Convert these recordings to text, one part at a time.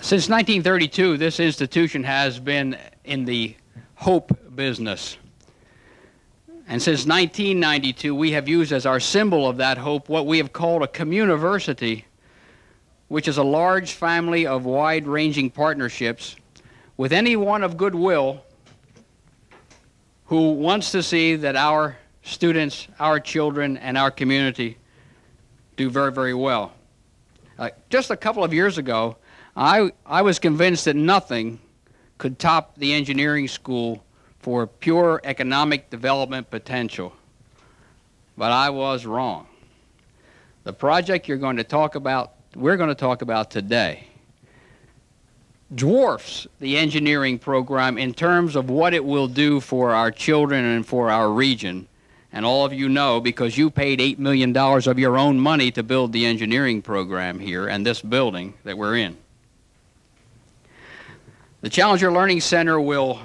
Since 1932, this institution has been in the hope business. And since 1992, we have used as our symbol of that hope what we have called a communiversity, which is a large family of wide-ranging partnerships with anyone of goodwill who wants to see that our students, our children, and our community do very, very well. Just a couple of years ago, I was convinced that nothing could top the engineering school for pure economic development potential. But I was wrong. The project we're going to talk about today dwarfs the engineering program in terms of what it will do for our children and for our region. And all of you know, because you paid $8 million of your own money to build the engineering program here and this building that we're in. The Challenger Learning Center will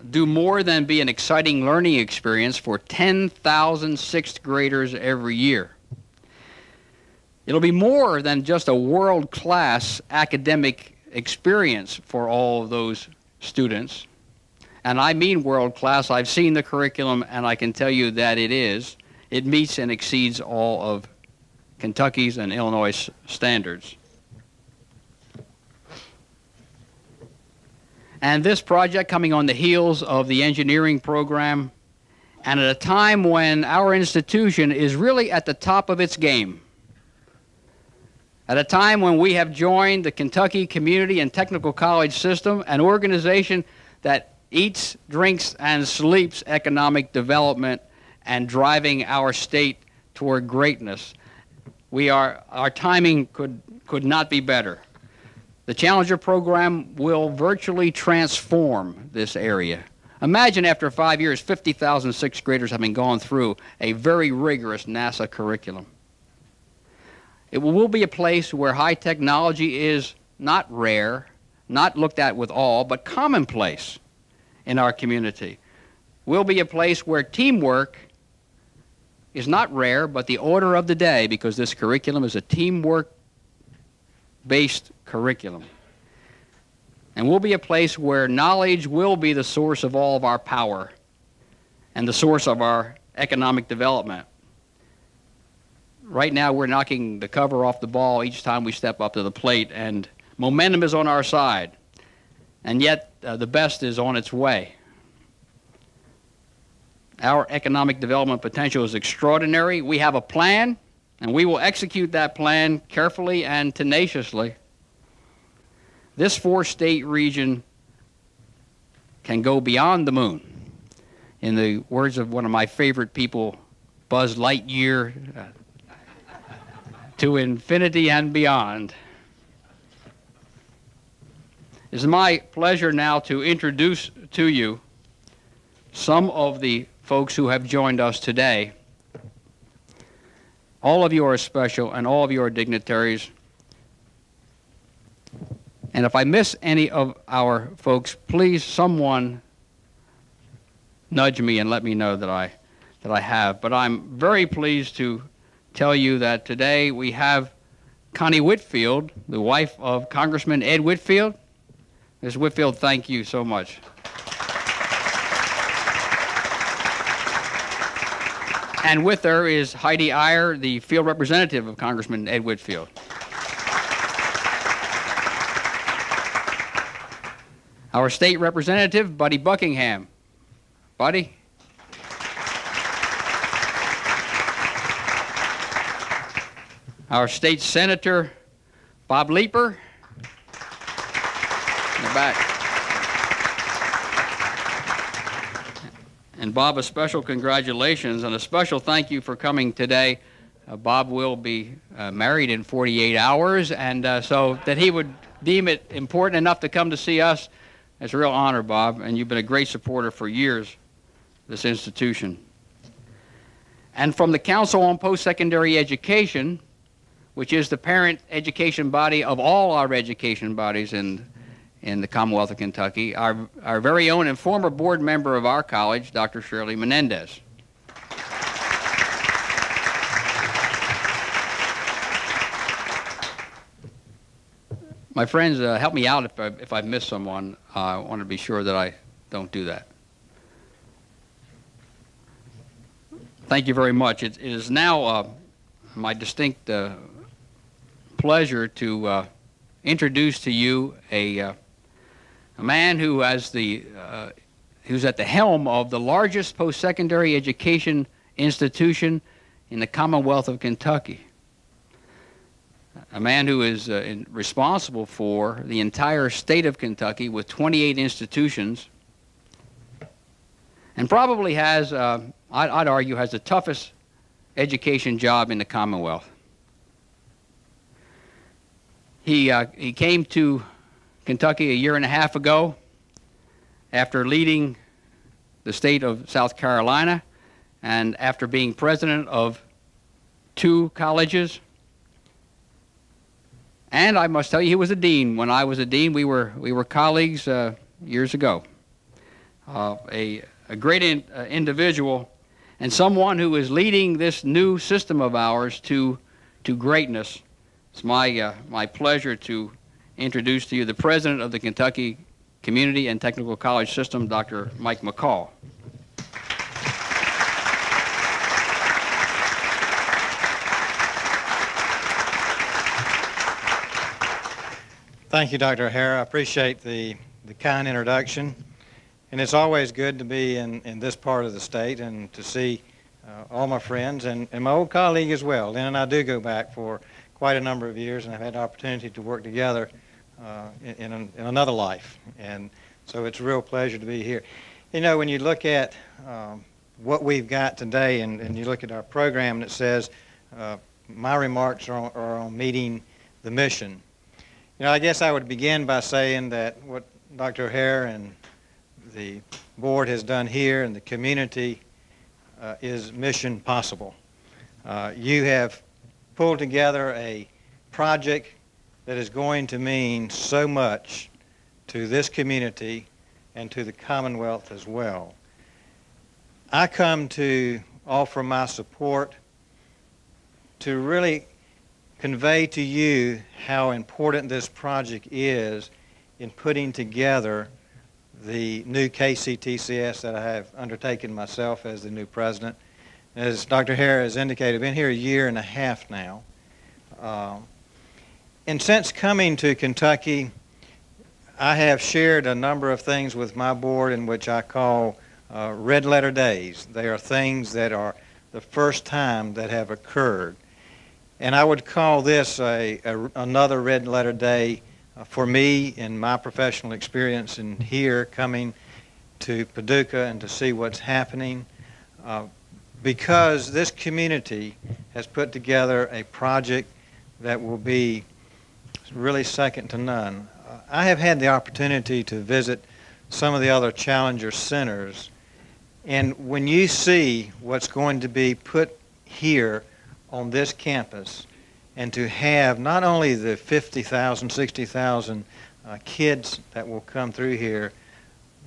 do more than be an exciting learning experience for 10,000 sixth graders every year. It'll be more than just a world-class academic experience for all of those students. And I mean world-class. I've seen the curriculum, and I can tell you that it is. It meets and exceeds all of Kentucky's and Illinois' standards. And this project, coming on the heels of the engineering program, and at a time when our institution is really at the top of its game, at a time when we have joined the Kentucky Community and Technical College System, an organization that eats, drinks, and sleeps economic development and driving our state toward greatness. Our timing could not be better. The Challenger program will virtually transform this area. Imagine after 5 years, 50,000 sixth graders having gone through a very rigorous NASA curriculum. It will be a place where high technology is not rare, not looked at with awe, but commonplace in our community. We'll be a place where teamwork is not rare, but the order of the day, because this curriculum is a teamwork-based curriculum. And we'll be a place where knowledge will be the source of all of our power and the source of our economic development. Right now, we're knocking the cover off the ball each time we step up to the plate, and momentum is on our side. And yet, the best is on its way. Our economic development potential is extraordinary. We have a plan, and we will execute that plan carefully and tenaciously. This four-state region can go beyond the moon. In the words of one of my favorite people, Buzz Lightyear, to infinity and beyond. It is my pleasure now to introduce to you some of the folks who have joined us today. All of you are special, and all of you are dignitaries. And if I miss any of our folks, please someone nudge me and let me know that I have. But I'm very pleased to tell you that today we have Connie Whitfield, the wife of Congressman Ed Whitfield. Ms. Whitfield, thank you so much. And with her is Heidi Iyer, the field representative of Congressman Ed Whitfield. Our state representative, Buddy Buckingham. Buddy? Our state senator, Bob Leeper, in the back. And Bob, a special congratulations and a special thank you for coming today. Bob will be married in 48 hours, and so that he would deem it important enough to come to see us, it's a real honor, Bob, and you've been a great supporter for years, this institution. And from the Council on Post-Secondary Education, which is the parent education body of all our education bodies in the Commonwealth of Kentucky, our very own and former board member of our college, Dr. Shirley Menendez. My friends, help me out if I've missed someone. I want to be sure that I don't do that. Thank you very much. It is now my distinct pleasure to introduce to you a man who has who's at the helm of the largest post-secondary education institution in the Commonwealth of Kentucky. A man who is responsible for the entire state of Kentucky with 28 institutions, and probably has, I'd argue, has the toughest education job in the Commonwealth. He came to Kentucky a year and a half ago after leading the state of South Carolina and after being president of 2 colleges. And I must tell you, he was a dean. When I was a dean, we were colleagues years ago. A great individual, and someone who is leading this new system of ours to greatness. It's my pleasure to introduce to you the president of the Kentucky Community and Technical College System, Dr. Mike McCall. Thank you, Dr. O'Hara. I appreciate the kind introduction. And it's always good to be in this part of the state and to see all my friends and my old colleague as well. Lynn and I do go back for quite a number of years, and I've had the opportunity to work together in another life. And so it's a real pleasure to be here. You know, when you look at what we've got today and you look at our program, and it says my remarks are on meeting the mission. You know, I guess I would begin by saying that what Dr. O'Hara and the board has done here and the community is mission possible. You have pulled together a project that is going to mean so much to this community and to the Commonwealth as well. I come to offer my support to really convey to you how important this project is in putting together the new KCTCS that I have undertaken myself as the new president. As Dr. O'Hara has indicated, I've been here a year and a half now. And since coming to Kentucky, I have shared a number of things with my board in which I call red letter days. They are things that are the first time that have occurred. And I would call this another red letter day for me in my professional experience in here coming to Paducah and to see what's happening because this community has put together a project that will be really second to none. I have had the opportunity to visit some of the other Challenger centers, and when you see what's going to be put here on this campus, and to have not only the 50,000, 60,000 kids that will come through here,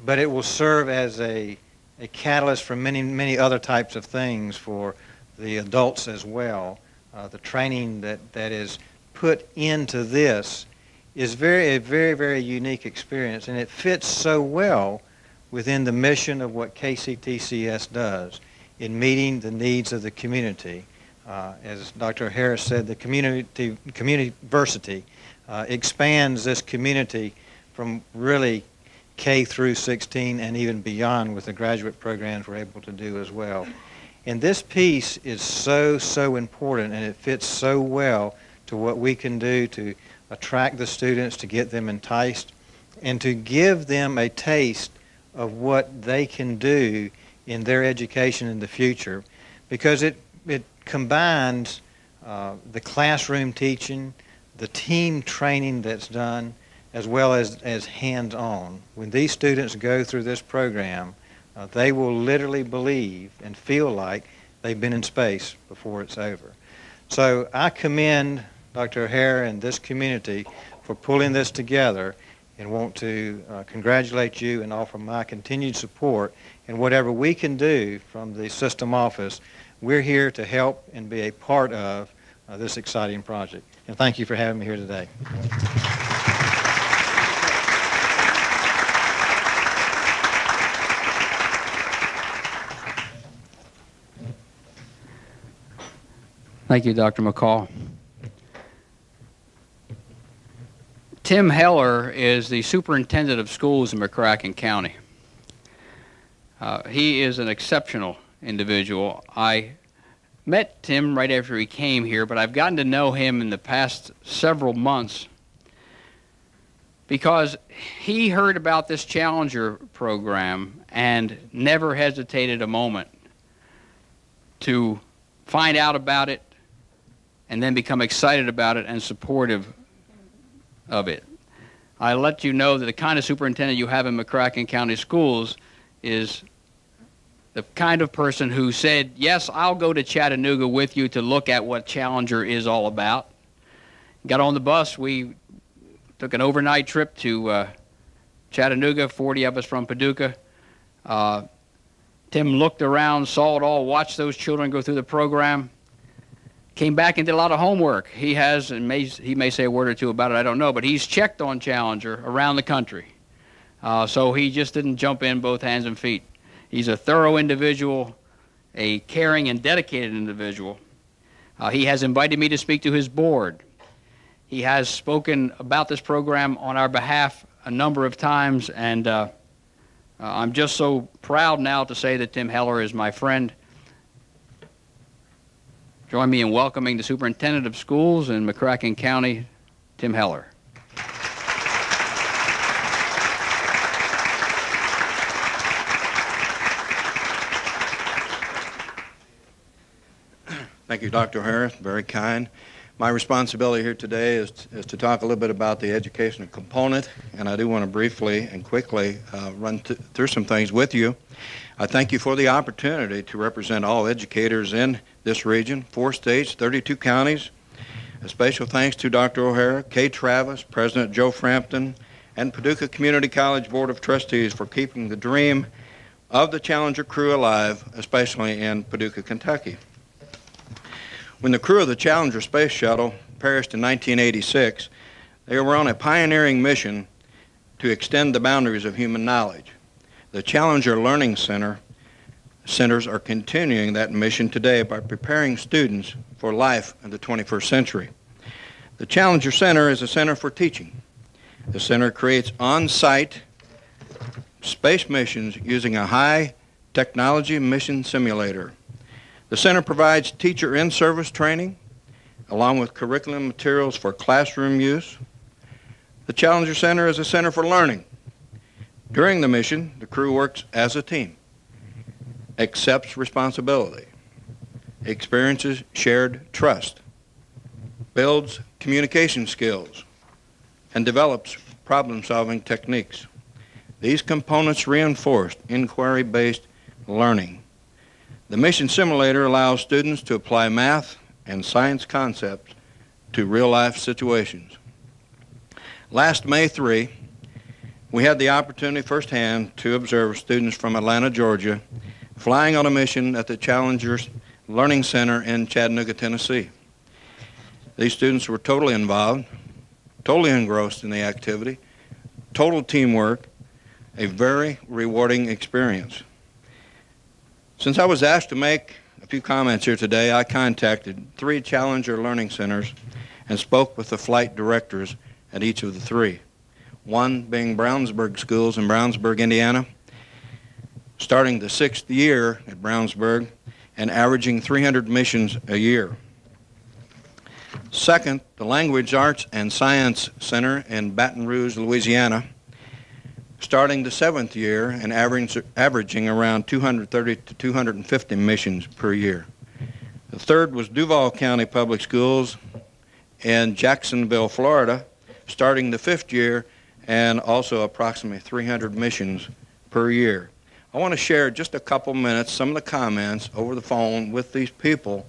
but it will serve as a catalyst for many, many other types of things for the adults as well. The training that is put into this is a very, very unique experience, and it fits so well within the mission of what KCTCS does in meeting the needs of the community. As Dr. O'Hara said, the community-versity expands this community from really K through 16 and even beyond with the graduate programs we're able to do as well. And this piece is so, so important, and it fits so well to what we can do to attract the students, to get them enticed, and to give them a taste of what they can do in their education in the future, because it combines the classroom teaching, the team training that's done, as well as hands-on. When these students go through this program, they will literally believe and feel like they've been in space before it's over. So I commend Dr. O'Hara and this community for pulling this together, and want to congratulate you and offer my continued support in whatever we can do from the system office. We're here to help and be a part of this exciting project. And thank you for having me here today. Thank you, Dr. McCall. Tim Heller is the superintendent of schools in McCracken County. He is an exceptional individual. I met Tim right after he came here, but I've gotten to know him in the past several months because he heard about this Challenger program and never hesitated a moment to find out about it and then become excited about it and supportive of it. I let you know that the kind of superintendent you have in McCracken County Schools is the kind of person who said, yes, I'll go to Chattanooga with you to look at what Challenger is all about. Got on the bus. We took an overnight trip to Chattanooga, 40 of us from Paducah. Tim looked around, saw it all, watched those children go through the program, came back and did a lot of homework. He has, and he may say a word or two about it, I don't know, but he's checked on Challenger around the country. So he just didn't jump in both hands and feet. He's a thorough individual, a caring and dedicated individual. He has invited me to speak to his board. He has spoken about this program on our behalf a number of times, and I'm just so proud now to say that Tim Heller is my friend. Join me in welcoming the Superintendent of Schools in McCracken County, Tim Heller. Thank you, Dr. Harris. Very kind. My responsibility here today is to talk a little bit about the educational component, and I do want to briefly and quickly run through some things with you. I thank you for the opportunity to represent all educators in this region, 4 states, 32 counties. A special thanks to Dr. O'Hara, Kay Travis, President Joe Frampton, and Paducah Community College Board of Trustees for keeping the dream of the Challenger crew alive, especially in Paducah, Kentucky. When the crew of the Challenger space shuttle perished in 1986, they were on a pioneering mission to extend the boundaries of human knowledge. The Challenger Learning Centers are continuing that mission today by preparing students for life in the 21st century. The Challenger Center is a center for teaching. The center creates on-site space missions using a high-technology mission simulator. The center provides teacher in-service training, along with curriculum materials for classroom use. The Challenger Center is a center for learning. During the mission, the crew works as a team, accepts responsibility, experiences shared trust, builds communication skills, and develops problem-solving techniques. These components reinforce inquiry-based learning. The mission simulator allows students to apply math and science concepts to real-life situations. Last May 3, we had the opportunity firsthand to observe students from Atlanta, Georgia, flying on a mission at the Challenger Learning Center in Chattanooga, Tennessee. These students were totally involved, totally engrossed in the activity, total teamwork, a very rewarding experience. Since I was asked to make a few comments here today, I contacted 3 Challenger Learning Centers and spoke with the flight directors at each of the 3. One being Brownsburg Schools in Brownsburg, Indiana, starting the 6th year at Brownsburg and averaging 300 missions a year. Second, the Language Arts and Science Center in Baton Rouge, Louisiana, starting the 7th year and averaging around 230 to 250 missions per year. The third was Duval County Public Schools in Jacksonville, Florida, starting the 5th year and also approximately 300 missions per year. I want to share just a couple minutes some of the comments over the phone with these people.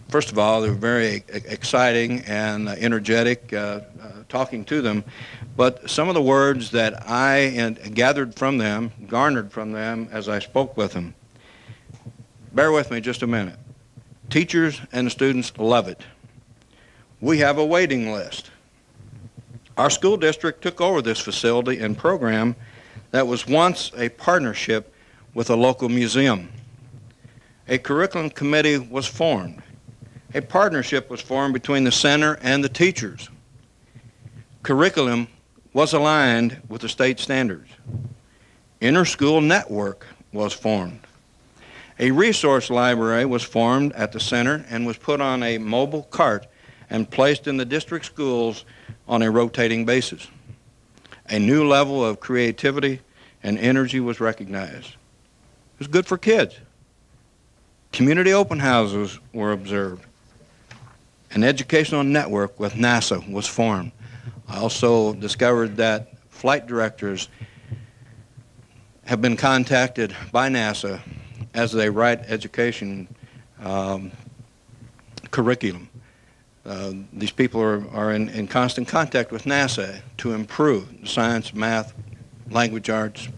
First of all, they're very exciting and energetic talking to them, but some of the words that I gathered from them, garnered from them as I spoke with them. Bear with me just a minute. Teachers and students love it. We have a waiting list. Our school district took over this facility and program that was once a partnership with a local museum. A curriculum committee was formed. A partnership was formed between the center and the teachers. Curriculum was aligned with the state standards. Inter-school network was formed. A resource library was formed at the center and was put on a mobile cart and placed in the district schools on a rotating basis. A new level of creativity and energy was recognized. It was good for kids. Community open houses were observed. An educational network with NASA was formed. I also discovered that flight directors have been contacted by NASA as they write education curriculum. These people are in constant contact with NASA to improve science, math, language arts.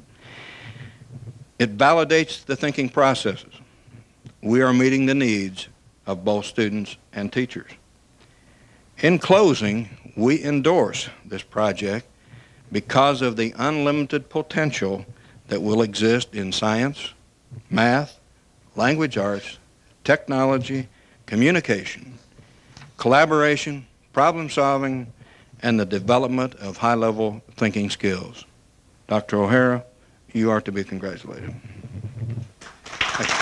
It validates the thinking processes. We are meeting the needs of both students and teachers. In closing, we endorse this project because of the unlimited potential that will exist in science, math, language arts, technology, communication, collaboration, problem solving, and the development of high-level thinking skills. Dr. O'Hara, you are to be congratulated. Thank you.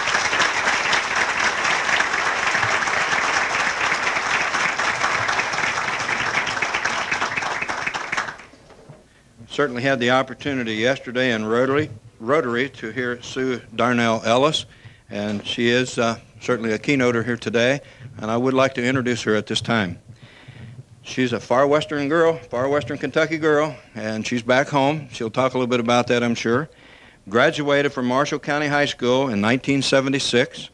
Certainly had the opportunity yesterday in Rotary to hear Sue Darnell Ellis, and she is certainly a keynoter here today, and I would like to introduce her at this time. She's a far western girl, far western Kentucky girl, and she's back home. She'll talk a little bit about that, I'm sure. Graduated from Marshall County High School in 1976,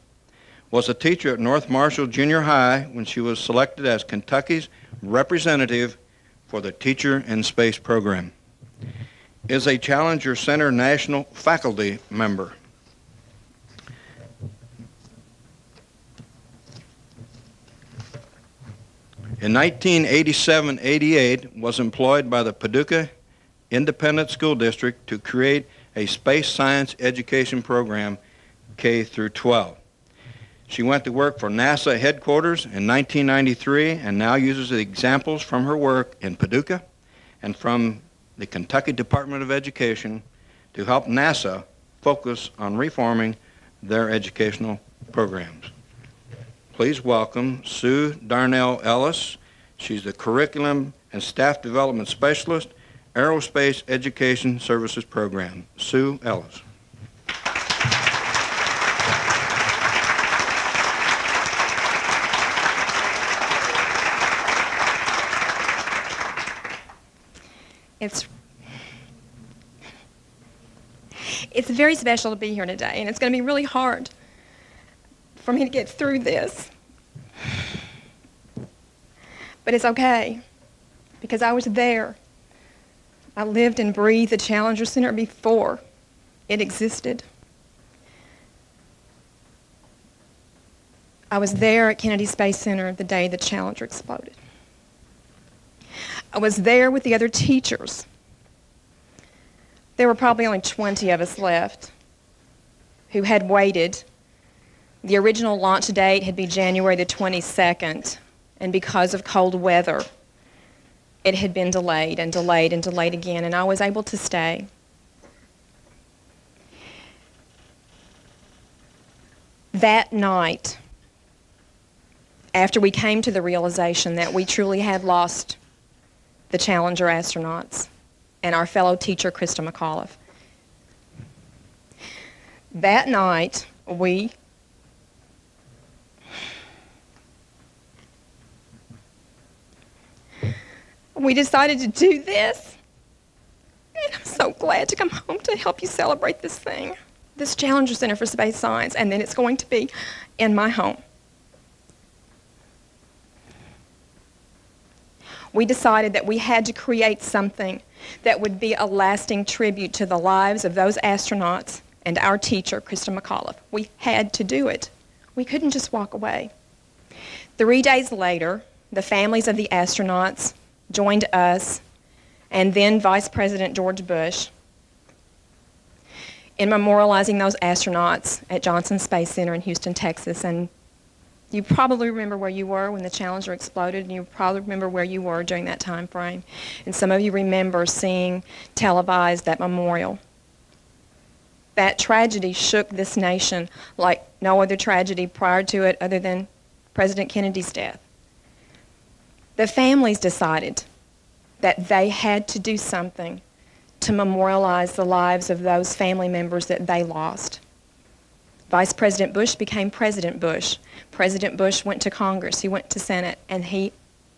was a teacher at North Marshall Junior High when she was selected as Kentucky's representative for the Teacher in Space program. Is a Challenger Center National Faculty member. In 1987-88, was employed by the Paducah Independent School District to create a space science education program K through 12. She went to work for NASA headquarters in 1993 and now uses the examples from her work in Paducah and from the Kentucky Department of Education to help NASA focus on reforming their educational programs. Please welcome Sue Darnell Ellis. She's the Curriculum and Staff Development Specialist, Aerospace Education Services Program. Sue Ellis. It's very special to be here today, and it's going to be really hard for me to get through this. But it's okay, because I was there. I lived and breathed the Challenger Center before it existed. I was there at Kennedy Space Center the day the Challenger exploded. I was there with the other teachers. There were probably only 20 of us left who had waited. The original launch date had been January the 22nd, and because of cold weather, it had been delayed and delayed and delayed again, and I was able to stay. That night, after we came to the realization that we truly had lost the Challenger astronauts and our fellow teacher, Krista McAuliffe. That night, we decided to do this. And I'm so glad to come home to help you celebrate this thing, this Challenger Center for Space Science, and then it's going to be in my home. We decided that we had to create something that would be a lasting tribute to the lives of those astronauts and our teacher, Krista McAuliffe. We had to do it. We couldn't just walk away. 3 days later, the families of the astronauts joined us and then Vice President George Bush in memorializing those astronauts at Johnson Space Center in Houston, Texas. And you probably remember where you were when the Challenger exploded, and you probably remember where you were during that time frame. And some of you remember seeing televised that memorial. That tragedy shook this nation like no other tragedy prior to it other than President Kennedy's death. The families decided that they had to do something to memorialize the lives of those family members that they lost. Vice President Bush became President Bush. President Bush went to Congress, he went to Senate, and he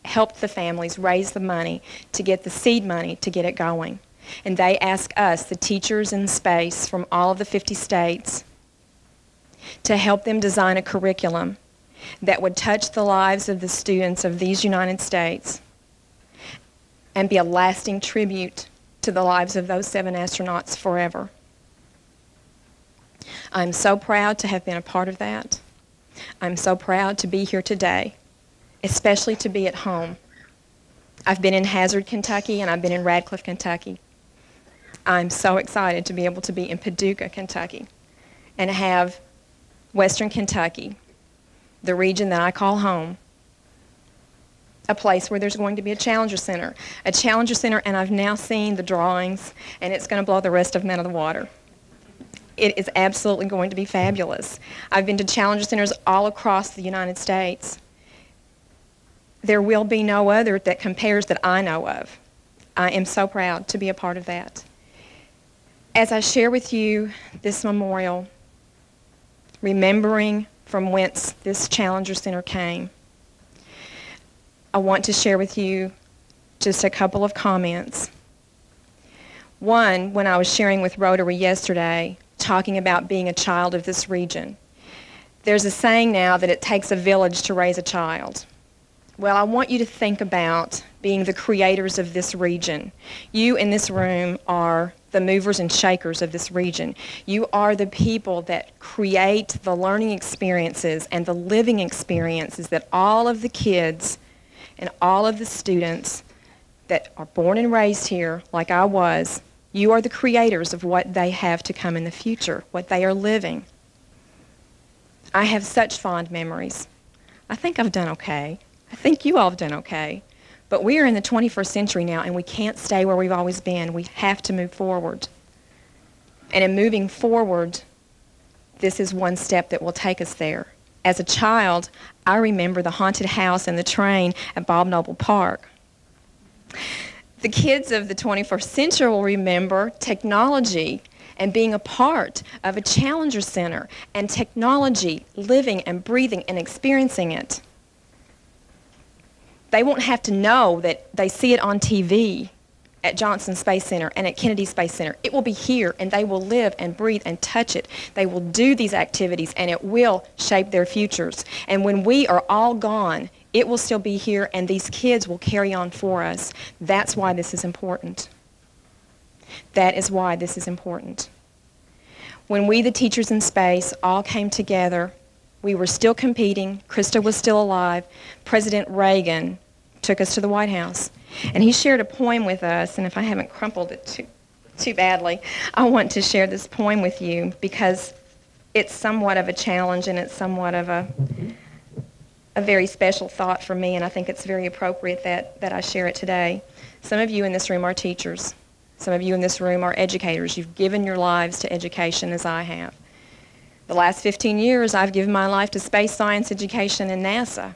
helped the families raise the money to get the seed money to get it going. And they asked us, the teachers in space from all of the 50 states, to help them design a curriculum that would touch the lives of the students of these United States and be a lasting tribute to the lives of those 7 astronauts forever. I'm so proud to have been a part of that. I'm so proud to be here today, especially to be at home. I've been in Hazard, Kentucky, and I've been in Radcliffe, Kentucky. I'm so excited to be able to be in Paducah, Kentucky, and have Western Kentucky, the region that I call home, a place where there's going to be a Challenger Center. A Challenger Center, and I've now seen the drawings, and it's going to blow the rest of them out of the water. It is absolutely going to be fabulous. I've been to Challenger Centers all across the United States. There will be no other that compares that I know of. I am so proud to be a part of that. As I share with you this memorial, remembering from whence this Challenger Center came, I want to share with you just a couple of comments. One, when I was sharing with Rotary yesterday, talking about being a child of this region, there's a saying now that it takes a village to raise a child. Well, I want you to think about being the creators of this region. You in this room are the movers and shakers of this region. You are the people that create the learning experiences and the living experiences that all of the kids and all of the students that are born and raised here, like I was, you are the creators of what they have to come in the future, what they are living. I have such fond memories. I think I've done okay. I think you all have done okay. But we are in the 21st century now, and we can't stay where we've always been. We have to move forward. And in moving forward, this is one step that will take us there. As a child, I remember the haunted house and the train at Bob Noble Park. The kids of the 21st century will remember technology and being a part of a Challenger Center and technology, living and breathing and experiencing it. They won't have to know that they see it on TV at Johnson Space Center and at Kennedy Space Center. It will be here, and they will live and breathe and touch it. They will do these activities, and it will shape their futures. And when we are all gone, it will still be here, and these kids will carry on for us. That's why this is important. That is why this is important. When we, the teachers in space, all came together, we were still competing. Krista was still alive. President Reagan took us to the White House. And he shared a poem with us, and if I haven't crumpled it too badly, I want to share this poem with you because it's somewhat of a challenge and it's somewhat of a very special thought for me, and I think it's very appropriate that I share it today. Some of you in this room are teachers. Some of you in this room are educators. You've given your lives to education as I have. The last 15 years, I've given my life to space science education and NASA,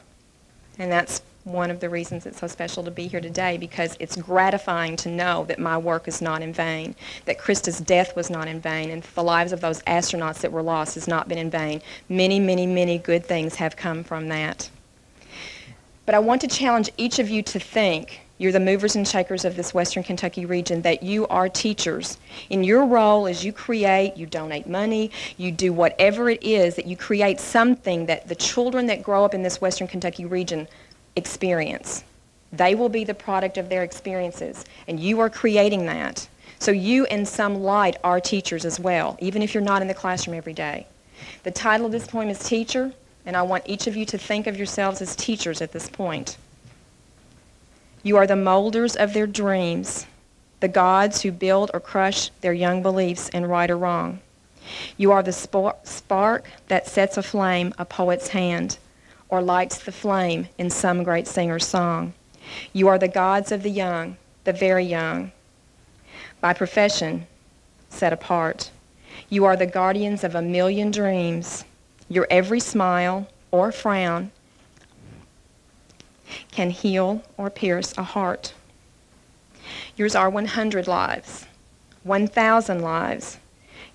and that's one of the reasons it's so special to be here today, because it's gratifying to know that my work is not in vain, that Krista's death was not in vain, and the lives of those astronauts that were lost has not been in vain. Many, many, many good things have come from that. But I want to challenge each of you to think, you're the movers and shakers of this Western Kentucky region, that you are teachers. In your role as you create, you donate money, you do whatever it is, that you create something that the children that grow up in this Western Kentucky region experience. They will be the product of their experiences, and you are creating that. So you, in some light, are teachers as well, even if you're not in the classroom every day. The title of this poem is Teacher, and I want each of you to think of yourselves as teachers at this point. You are the molders of their dreams, the gods who build or crush their young beliefs in right or wrong. You are the spark that sets aflame a poet's hand or lights the flame in some great singer's song. You are the gods of the young, the very young, by profession set apart. You are the guardians of a million dreams. Your every smile or frown can heal or pierce a heart. Yours are 100 lives, 1,000 lives.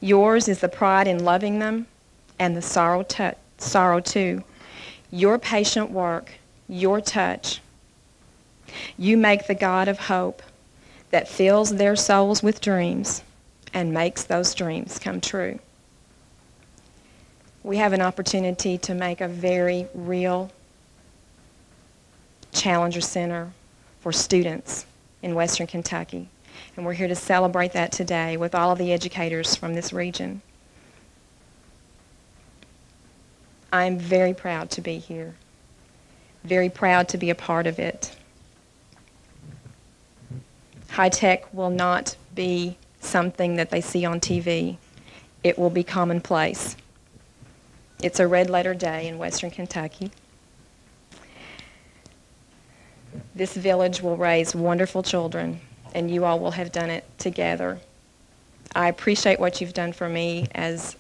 Yours is the pride in loving them and the sorrow too. Your patient work, your touch. You make the God of hope that fills their souls with dreams and makes those dreams come true. We have an opportunity to make a very real Challenger Center for students in Western Kentucky. And we're here to celebrate that today with all of the educators from this region. I'm very proud to be here, very proud to be a part of it. High tech will not be something that they see on TV. It will be commonplace. It's a red letter day in Western Kentucky. This village will raise wonderful children, and you all will have done it together. I appreciate what you've done for me as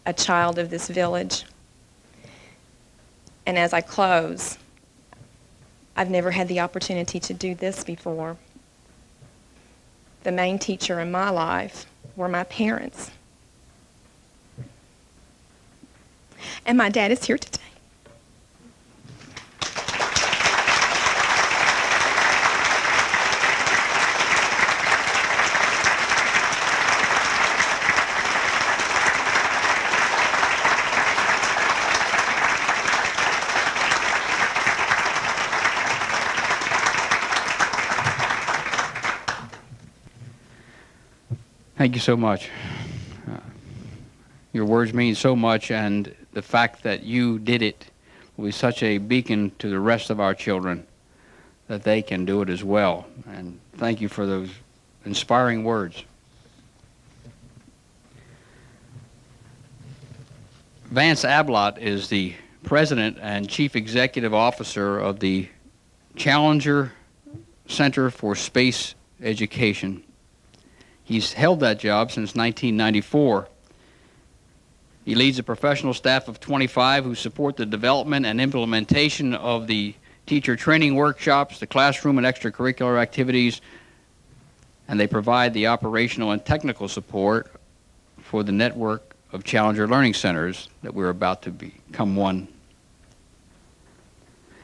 a child of this village. And as I close, I've never had the opportunity to do this before. The main teacher in my life were my parents. And my dad is here today. Thank you so much. Your words mean so much, and the fact that you did it will be such a beacon to the rest of our children that they can do it as well. And thank you for those inspiring words. Vance Ablott is the President and Chief Executive Officer of the Challenger Center for Space Education. He's held that job since 1994. He leads a professional staff of 25 who support the development and implementation of the teacher training workshops, the classroom and extracurricular activities, and they provide the operational and technical support for the network of Challenger Learning Centers that we're about to become one.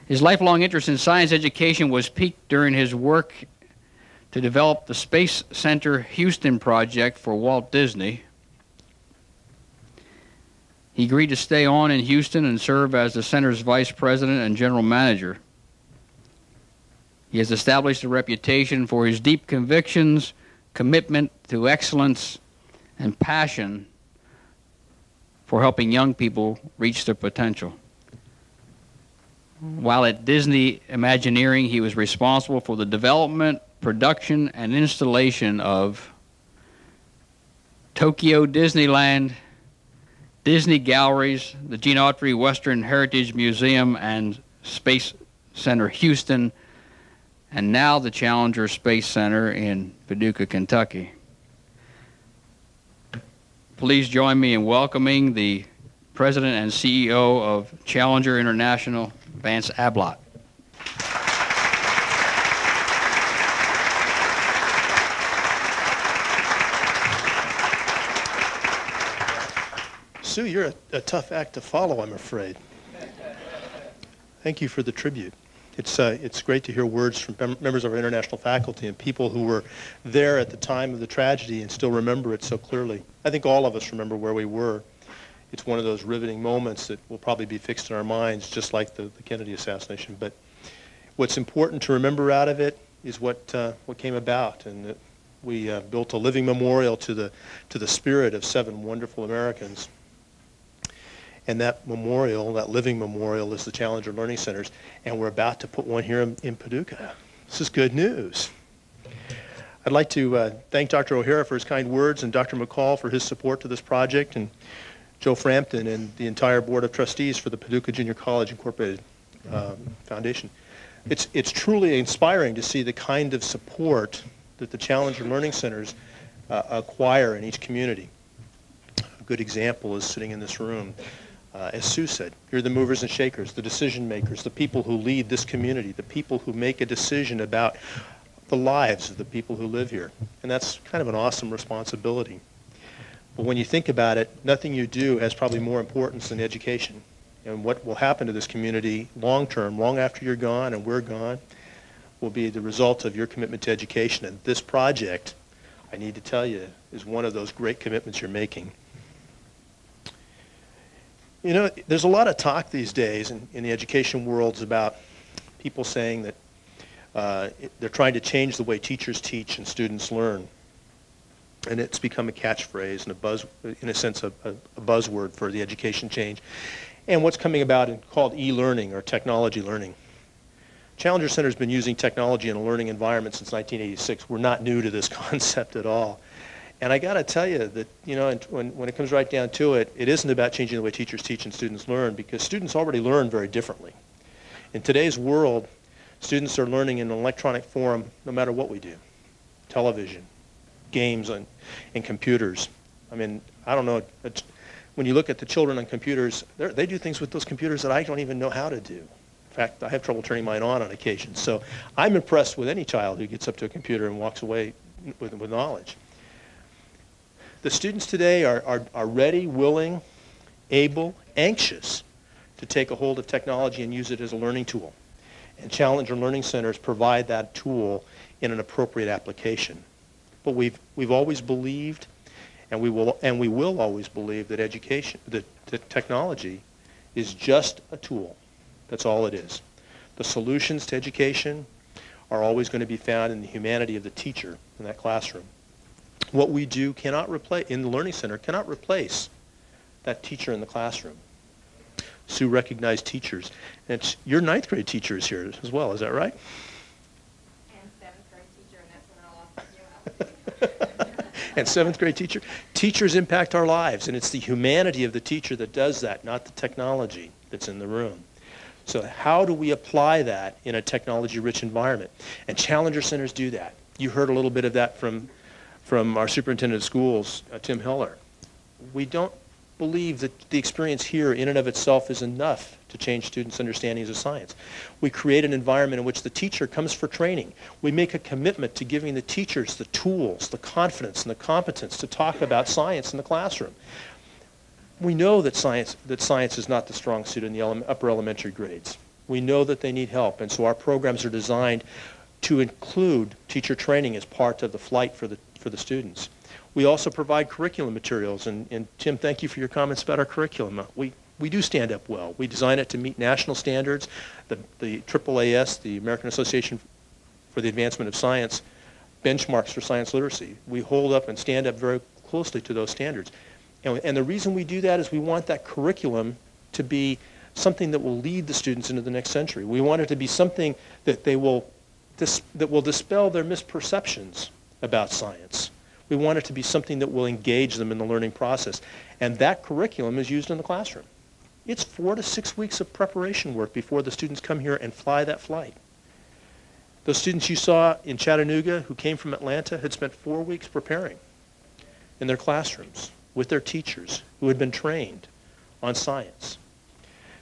His lifelong interest in science education was piqued during his work to develop the Space Center Houston project for Walt Disney. He agreed to stay on in Houston and serve as the center's vice president and general manager. He has established a reputation for his deep convictions, commitment to excellence, and passion for helping young people reach their potential. While at Disney Imagineering, he was responsible for the development, production, and installation of Tokyo Disneyland, Disney Galleries, the Gene Autry Western Heritage Museum and Space Center Houston, and now the Challenger Space Center in Paducah, Kentucky. Please join me in welcoming the President and CEO of Challenger International, Vance Ablott. Sue, you're a tough act to follow, I'm afraid. Thank you for the tribute. It's great to hear words from members of our international faculty and people who were there at the time of the tragedy and still remember it so clearly. I think all of us remember where we were. It's one of those riveting moments that will probably be fixed in our minds, just like the Kennedy assassination. But what's important to remember out of it is what came about, and that we built a living memorial to the spirit of 7 wonderful Americans. And that memorial, that living memorial, is the Challenger Learning Centers, and we're about to put one here in Paducah. This is good news. I'd like to thank Dr. O'Hara for his kind words and Dr. McCall for his support to this project, and Joe Frampton and the entire Board of Trustees for the Paducah Junior College Incorporated Foundation. It's truly inspiring to see the kind of support that the Challenger Learning Centers acquire in each community. A good example is sitting in this room. As Sue said, you're the movers and shakers, the decision makers, the people who lead this community, the people who make a decision about the lives of the people who live here. And that's kind of an awesome responsibility. But when you think about it, nothing you do has probably more importance than education. And what will happen to this community long term, long after you're gone and we're gone, will be the result of your commitment to education. And this project, I need to tell you, is one of those great commitments you're making. You know, there's a lot of talk these days in the education worlds about people saying that they're trying to change the way teachers teach and students learn. And it's become a catchphrase and in a sense, a buzzword for the education change. And what's coming about and called e-learning or technology learning. Challenger Center's been using technology in a learning environment since 1986. We're not new to this concept at all. And I got to tell you that, you know, when it comes right down to it, it isn't about changing the way teachers teach and students learn, because students already learn very differently. In today's world, students are learning in an electronic form no matter what we do. Television, games, and computers. I mean, I don't know, when you look at the children on computers, they do things with those computers that I don't even know how to do. In fact, I have trouble turning mine on occasion. So I'm impressed with any child who gets up to a computer and walks away with knowledge. The students today are ready, willing, able, anxious to take a hold of technology and use it as a learning tool. And Challenger Learning Centers provide that tool in an appropriate application. But we've always believed, and we will always believe, that education, that technology is just a tool. That's all it is. The solutions to education are always going to be found in the humanity of the teacher in that classroom. What we do cannot replace, in the Learning Center, cannot replace that teacher in the classroom. Sue recognized teachers. And your 9th grade teacher is here as well, is that right? And 7th grade teacher, and that's when I lost you. And 7th grade teacher. Teachers impact our lives, and it's the humanity of the teacher that does that, not the technology that's in the room. So how do we apply that in a technology-rich environment? And Challenger Centers do that. You heard a little bit of that from our superintendent of schools, Tim Heller. We don't believe that the experience here in and of itself is enough to change students' understandings of science. We create an environment in which the teacher comes for training. We make a commitment to giving the teachers the tools, the confidence, and the competence to talk about science in the classroom. We know that science is not the strong suit in the upper elementary grades. We know that they need help, and so our programs are designed to include teacher training as part of the flight for the students. We also provide curriculum materials, and Tim, thank you for your comments about our curriculum. We do stand up well. We design it to meet national standards. The AAAS, the American Association for the Advancement of Science, benchmarks for science literacy. We hold up and stand up very closely to those standards. And the reason we do that is we want that curriculum to be something that will lead the students into the next century. We want it to be something that will dispel their misperceptions about science. We want it to be something that will engage them in the learning process. And that curriculum is used in the classroom. It's 4 to 6 weeks of preparation work before the students come here and fly that flight. Those students you saw in Chattanooga who came from Atlanta had spent 4 weeks preparing in their classrooms with their teachers who had been trained on science.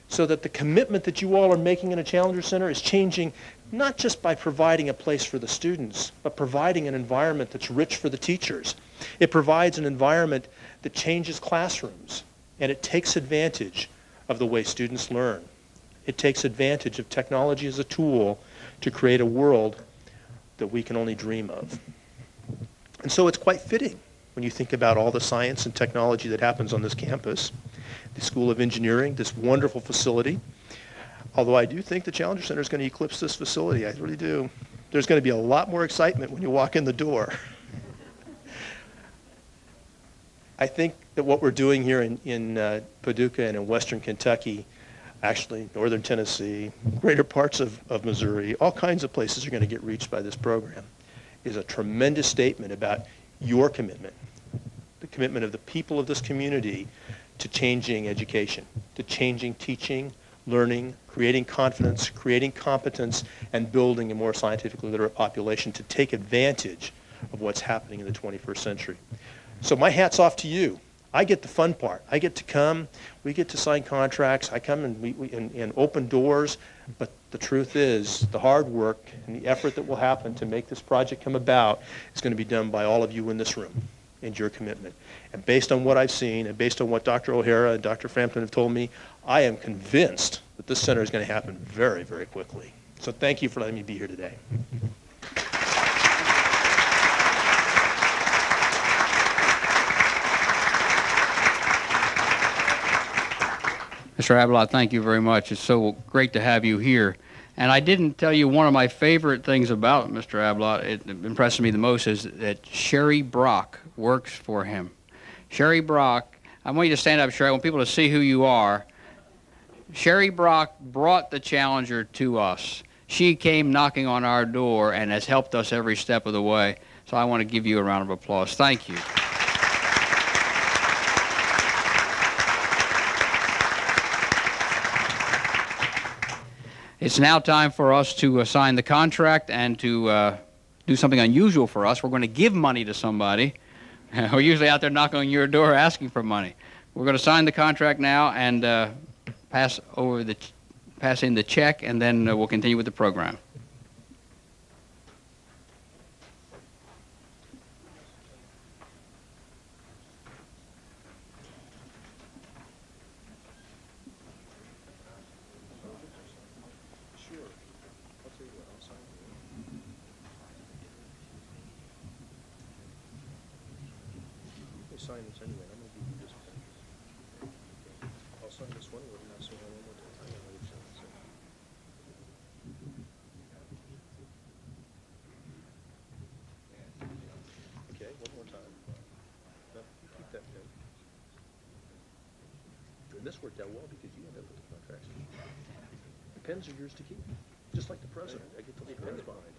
So that the commitment that you all are making in a Challenger Center is changing not just by providing a place for the students, but providing an environment that's rich for the teachers. It provides an environment that changes classrooms, and it takes advantage of the way students learn. It takes advantage of technology as a tool to create a world that we can only dream of. And so it's quite fitting when you think about all the science and technology that happens on this campus, the School of Engineering, this wonderful facility. Although I do think the Challenger Center is going to eclipse this facility. I really do. There's going to be a lot more excitement when you walk in the door. I think that what we're doing here in Paducah and in western Kentucky, actually northern Tennessee, greater parts of Missouri, all kinds of places are going to get reached by this program. is a tremendous statement about your commitment, the commitment of the people of this community to changing education, to changing teaching, learning, creating confidence, creating competence, and building a more scientifically literate population to take advantage of what's happening in the 21st century. So my hat's off to you. I get the fun part. I get to come, we get to sign contracts, I come and open doors, but the truth is the hard work and the effort that will happen to make this project come about is going to be done by all of you in this room and your commitment. And based on what I've seen and based on what Dr. O'Hara and Dr. Frampton have told me, I am convinced that this center is going to happen very, very quickly. So thank you for letting me be here today. Mr. Ablott, thank you very much. It's so great to have you here. And I didn't tell you one of my favorite things about Mr. Ablott, it impresses me the most, is that Sherry Brock works for him. Sherry Brock, I want you to stand up, Sherry. I want people to see who you are. Sherry Brock brought the Challenger to us. She came knocking on our door and has helped us every step of the way. So I want to give you a round of applause. Thank you. It's now time for us to sign the contract and to do something unusual for us. We're going to give money to somebody. We're usually out there knocking on your door asking for money. We're going to sign the contract now and pass in the check, and then we'll continue with the program. Sign this anyway. I'm going to give you this pen. I'll sign this one, and I'll sign one more time. Okay, one more time. No, keep that pen. And this worked out well because you ended up with the contracts. The pens are yours to keep, just like the president. I get to leave pens behind.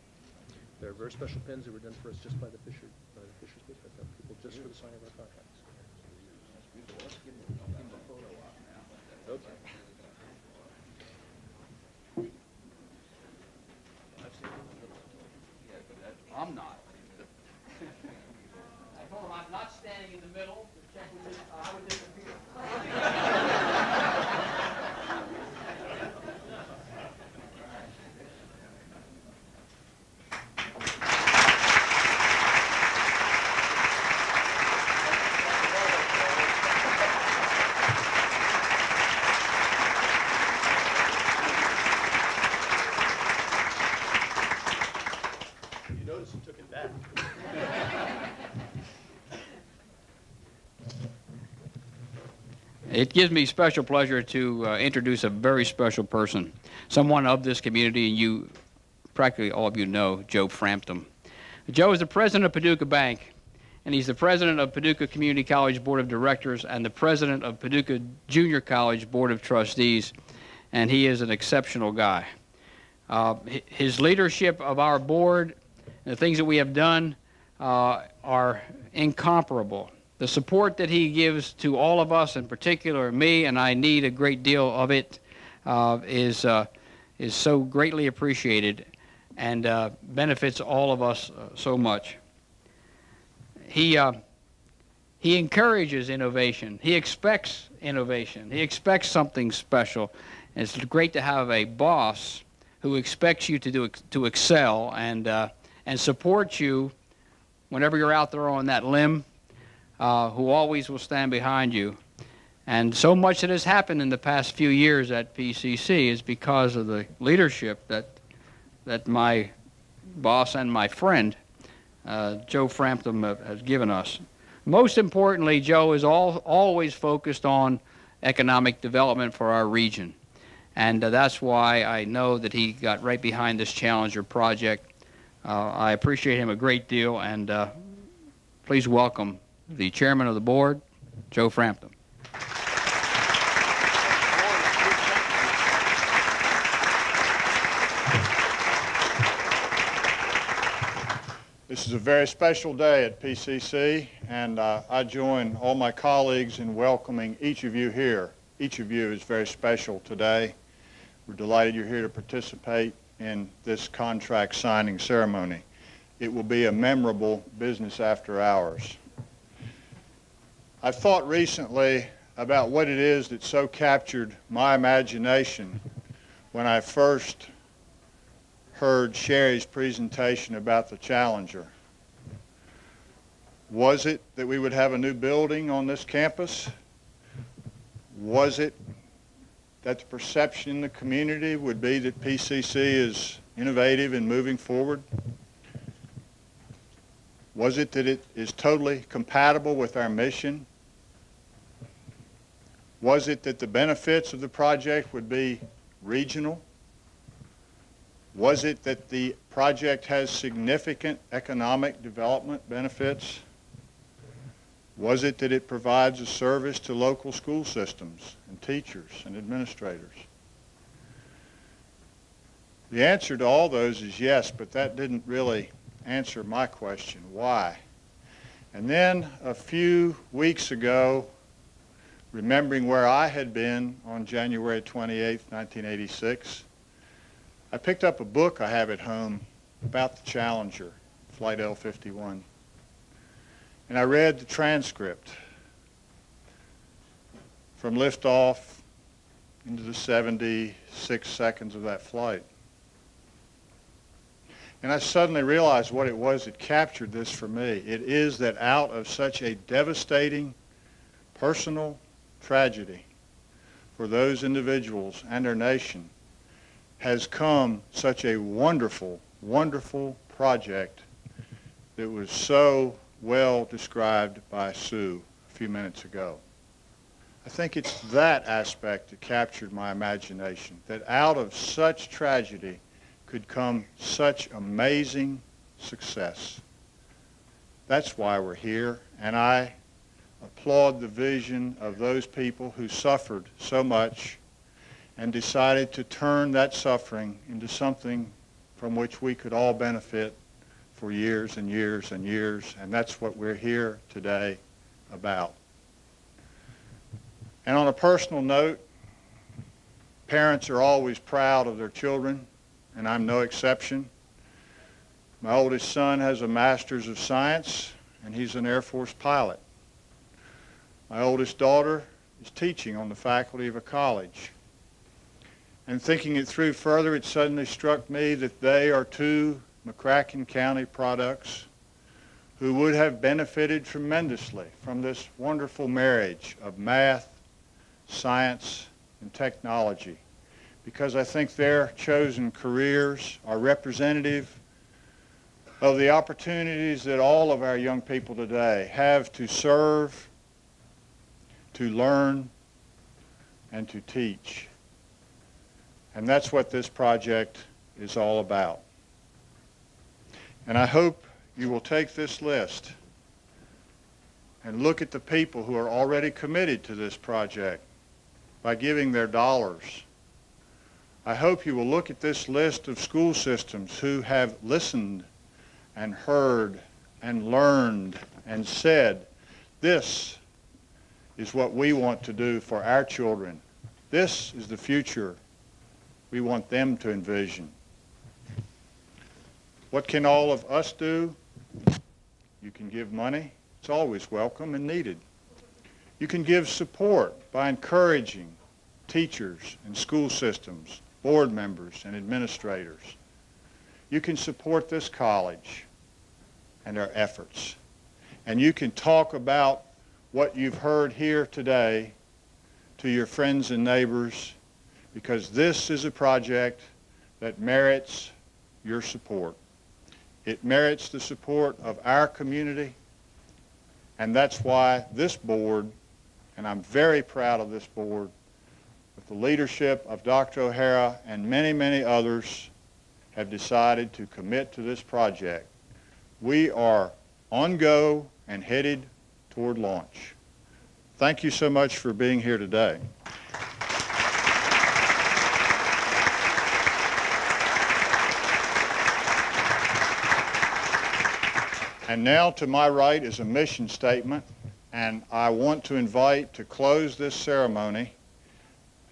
They're very special pens that were done for us just by the Fisher Group. I've got people just for the signing of our contracts. Okay. I'm not. I told him I'm not standing in the middle. The check would I would disappear. Took it back. It gives me special pleasure to introduce a very special person, someone of this community, and you, practically all of you know, Joe Frampton. Joe is the president of Paducah Bank, and he's the president of Paducah Community College Board of Directors and the president of Paducah Junior College Board of Trustees, and he is an exceptional guy. His leadership of our board, the things that we have done are incomparable. The support that he gives to all of us, in particular me, and I need a great deal of it, is so greatly appreciated and benefits all of us so much. He encourages innovation. He expects innovation. He expects something special. And it's great to have a boss who expects you to excel and support you whenever you're out there on that limb, who always will stand behind you. And so much that has happened in the past few years at PCC is because of the leadership that my boss and my friend, Joe Frampton, has given us. Most importantly, Joe is always focused on economic development for our region. And that's why I know that he got right behind this Challenger project. I appreciate him a great deal, and please welcome the chairman of the board, Joe Frampton. This is a very special day at PCC, and I join all my colleagues in welcoming each of you here. Each of you is very special today. We're delighted you're here to participate in this contract signing ceremony. It will be a memorable business after hours. I've thought recently about what it is that so captured my imagination when I first heard Sherry's presentation about the Challenger. Was it that we would have a new building on this campus? Was it that the perception in the community would be that PCC is innovative and moving forward? Was it that it is totally compatible with our mission? Was it that the benefits of the project would be regional? Was it that the project has significant economic development benefits? Was it that it provides a service to local school systems and teachers and administrators? The answer to all those is yes, but that didn't really answer my question, why? And then a few weeks ago, remembering where I had been on January 28, 1986, I picked up a book I have at home about the Challenger, Flight L-51. And I read the transcript from liftoff into the 76 seconds of that flight. And I suddenly realized what it was that captured this for me. It is that out of such a devastating personal tragedy for those individuals and our nation has come such a wonderful, wonderful project that was so well described by Sue a few minutes ago. I think it's that aspect that captured my imagination, that out of such tragedy could come such amazing success. That's why we're here, and I applaud the vision of those people who suffered so much and decided to turn that suffering into something from which we could all benefit for years and years and years, and that's what we're here today about. And on a personal note, parents are always proud of their children, and I'm no exception. My oldest son has a Master's of Science, and he's an Air Force pilot. My oldest daughter is teaching on the faculty of a college. And thinking it through further, it suddenly struck me that they are two McCracken County products who would have benefited tremendously from this wonderful marriage of math, science, and technology, because I think their chosen careers are representative of the opportunities that all of our young people today have to serve, to learn, and to teach. And that's what this project is all about. And I hope you will take this list and look at the people who are already committed to this project by giving their dollars. I hope you will look at this list of school systems who have listened and heard and learned and said, this is what we want to do for our children. This is the future we want them to envision. What can all of us do? You can give money. It's always welcome and needed. You can give support by encouraging teachers and school systems, board members and administrators. You can support this college and our efforts. And you can talk about what you've heard here today to your friends and neighbors, because this is a project that merits your support. It merits the support of our community, and that's why this board, and I'm very proud of this board, with the leadership of Dr. O'Hara and many, many others, have decided to commit to this project. We are on go and headed toward launch. Thank you so much for being here today. And now to my right is a mission statement, and I want to invite to close this ceremony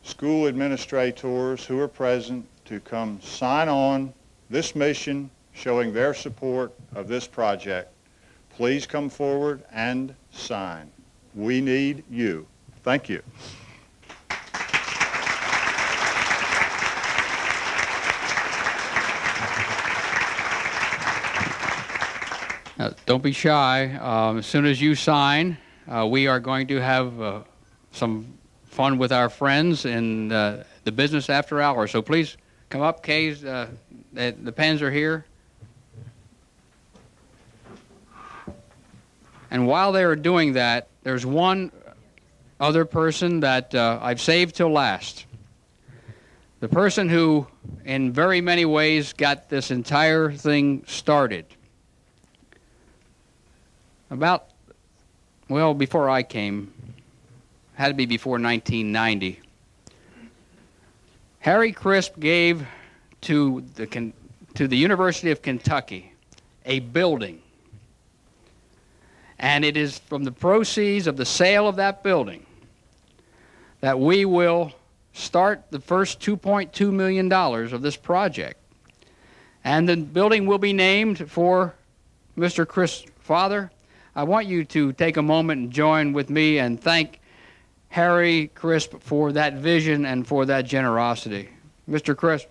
school administrators who are present to come sign on this mission showing their support of this project. Please come forward and sign. We need you. Thank you. Don't be shy. As soon as you sign, we are going to have some fun with our friends in the business after hours. So please come up, Kays. The pens are here. And while they are doing that, there's one other person that I've saved till last. The person who, in very many ways, got this entire thing started. About, well, before I came, had to be before 1990. Harry Crisp gave to the University of Kentucky a building. And it is from the proceeds of the sale of that building that we will start the first $2.2 million of this project. And the building will be named for Mr. Crisp's father. I want you to take a moment and join with me and thank Harry Crisp for that vision and for that generosity. Mr. Crisp.